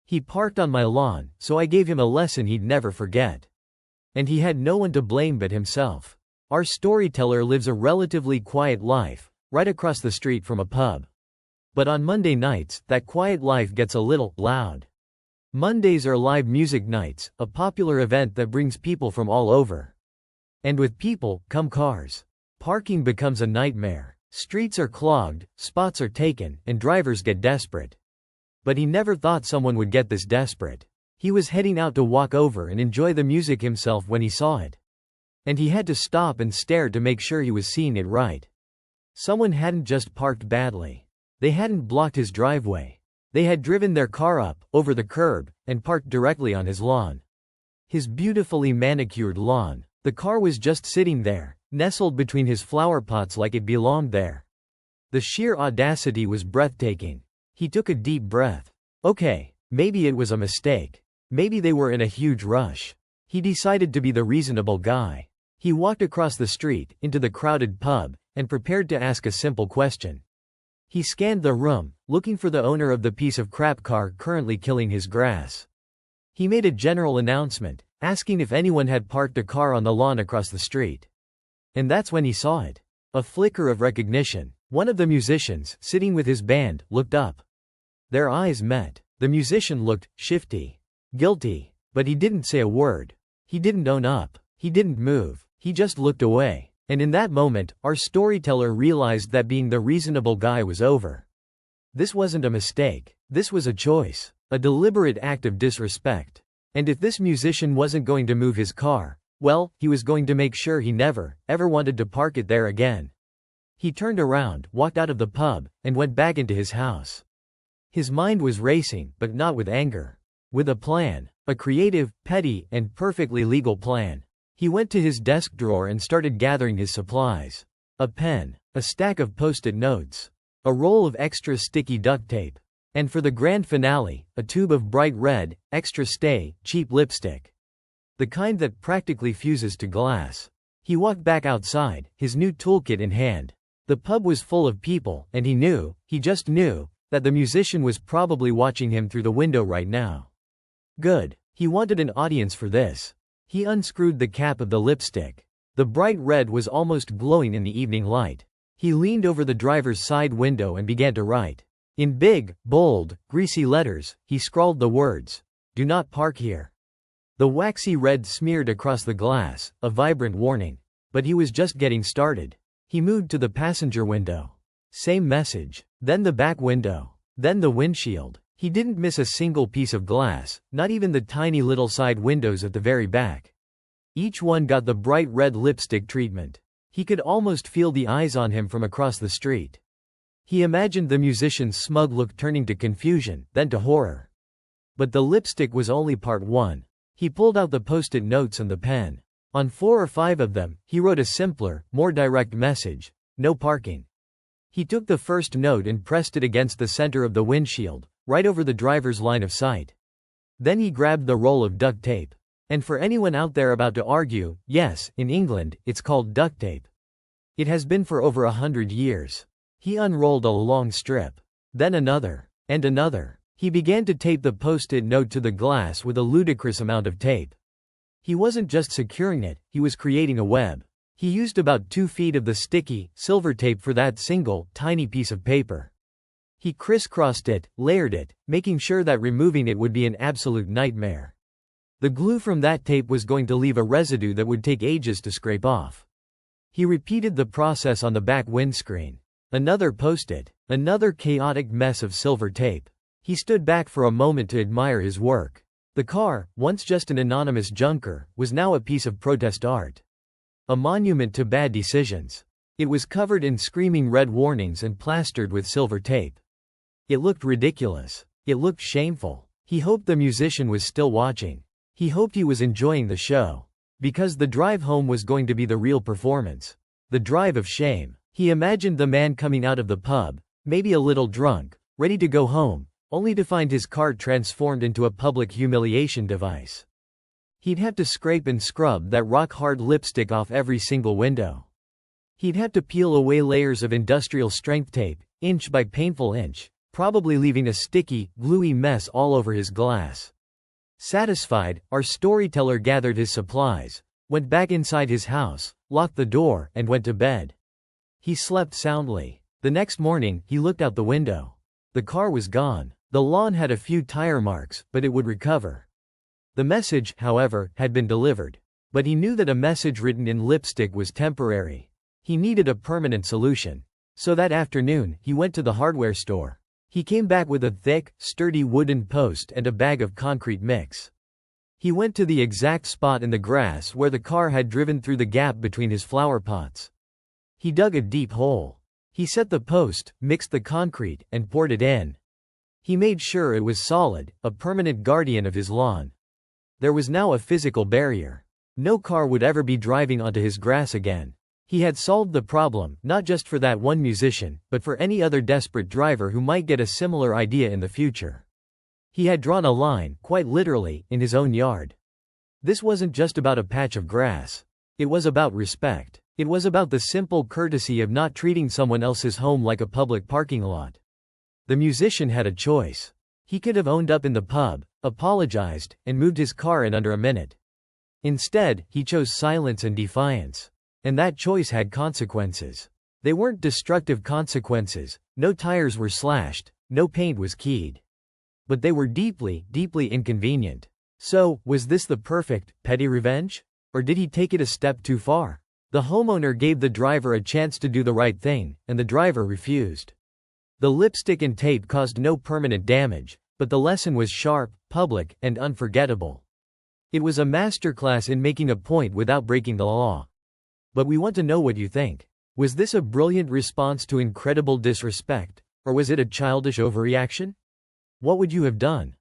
He parked on my lawn, so I gave him a lesson he'd never forget. And he had no one to blame but himself. Our storyteller lives a relatively quiet life, right across the street from a pub. But on Monday nights, that quiet life gets a little loud. Mondays are live music nights, a popular event that brings people from all over. And with people, come cars. Parking becomes a nightmare. Streets are clogged, spots are taken, and drivers get desperate. But he never thought someone would get this desperate. He was heading out to walk over and enjoy the music himself when he saw it. And he had to stop and stare to make sure he was seeing it right. Someone hadn't just parked badly. They hadn't blocked his driveway. They had driven their car up, over the curb, and parked directly on his lawn. His beautifully manicured lawn. The car was just sitting there, nestled between his flower pots like it belonged there. The sheer audacity was breathtaking. He took a deep breath. Okay, maybe it was a mistake. Maybe they were in a huge rush. He decided to be the reasonable guy. He walked across the street, into the crowded pub, and prepared to ask a simple question. He scanned the room, looking for the owner of the piece of crap car currently killing his grass. He made a general announcement, asking if anyone had parked a car on the lawn across the street. And that's when he saw it. A flicker of recognition. One of the musicians, sitting with his band, looked up. Their eyes met. The musician looked shifty. Guilty. But he didn't say a word. He didn't own up. He didn't move. He just looked away. And in that moment, our storyteller realized that being the reasonable guy was over. This wasn't a mistake. This was a choice. A deliberate act of disrespect. And if this musician wasn't going to move his car, well, he was going to make sure he never, ever wanted to park it there again. He turned around, walked out of the pub, and went back into his house. His mind was racing, but not with anger. With a plan. A creative, petty, and perfectly legal plan. He went to his desk drawer and started gathering his supplies. A pen. A stack of post-it notes. A roll of extra sticky duct tape. And for the grand finale, a tube of bright red, extra stay, cheap lipstick. The kind that practically fuses to glass. He walked back outside, his new toolkit in hand. The pub was full of people, and he just knew, that the musician was probably watching him through the window right now. Good. He wanted an audience for this. He unscrewed the cap of the lipstick. The bright red was almost glowing in the evening light. He leaned over the driver's side window and began to write. In big, bold, greasy letters, he scrawled the words, "Do not park here." The waxy red smeared across the glass, a vibrant warning. But he was just getting started. He moved to the passenger window. Same message. Then the back window. Then the windshield. He didn't miss a single piece of glass, not even the tiny little side windows at the very back. Each one got the bright red lipstick treatment. He could almost feel the eyes on him from across the street. He imagined the musician's smug look turning to confusion, then to horror. But the lipstick was only part one. He pulled out the post-it notes and the pen. On 4 or 5 of them, he wrote a simpler, more direct message: no parking. He took the first note and pressed it against the center of the windshield, right over the driver's line of sight. Then he grabbed the roll of duct tape. And for anyone out there about to argue, yes, in England, it's called duct tape. It has been for over 100 years. He unrolled a long strip. Then another. And another. He began to tape the post-it note to the glass with a ludicrous amount of tape. He wasn't just securing it, he was creating a web. He used about 2 feet of the sticky, silver tape for that single, tiny piece of paper. He crisscrossed it, layered it, making sure that removing it would be an absolute nightmare. The glue from that tape was going to leave a residue that would take ages to scrape off. He repeated the process on the back windscreen. Another post-it. Another chaotic mess of silver tape. He stood back for a moment to admire his work. The car, once just an anonymous junker, was now a piece of protest art. A monument to bad decisions. It was covered in screaming red warnings and plastered with silver tape. It looked ridiculous. It looked shameful. He hoped the musician was still watching. He hoped he was enjoying the show. Because the drive home was going to be the real performance. The drive of shame. He imagined the man coming out of the pub, maybe a little drunk, ready to go home, only to find his car transformed into a public humiliation device. He'd have to scrape and scrub that rock-hard lipstick off every single window. He'd have to peel away layers of industrial strength tape, inch by painful inch, probably leaving a sticky, gluey mess all over his glass. Satisfied, our storyteller gathered his supplies, went back inside his house, locked the door, and went to bed. He slept soundly. The next morning, he looked out the window. The car was gone. The lawn had a few tire marks, but it would recover. The message, however, had been delivered. But he knew that a message written in lipstick was temporary. He needed a permanent solution. So that afternoon, he went to the hardware store. He came back with a thick, sturdy wooden post and a bag of concrete mix. He went to the exact spot in the grass where the car had driven through the gap between his flower pots. He dug a deep hole. He set the post, mixed the concrete, and poured it in. He made sure it was solid, a permanent guardian of his lawn. There was now a physical barrier. No car would ever be driving onto his grass again. He had solved the problem, not just for that one musician, but for any other desperate driver who might get a similar idea in the future. He had drawn a line, quite literally, in his own yard. This wasn't just about a patch of grass. It was about respect. It was about the simple courtesy of not treating someone else's home like a public parking lot. The musician had a choice. He could have owned up in the pub, apologized, and moved his car in under a minute. Instead, he chose silence and defiance. And that choice had consequences. They weren't destructive consequences. No tires were slashed, no paint was keyed. But they were deeply, deeply inconvenient. So, was this the perfect, petty revenge? Or did he take it a step too far? The homeowner gave the driver a chance to do the right thing, and the driver refused. The lipstick and tape caused no permanent damage, but the lesson was sharp, public, and unforgettable. It was a masterclass in making a point without breaking the law. But we want to know what you think. Was this a brilliant response to incredible disrespect, or was it a childish overreaction? What would you have done?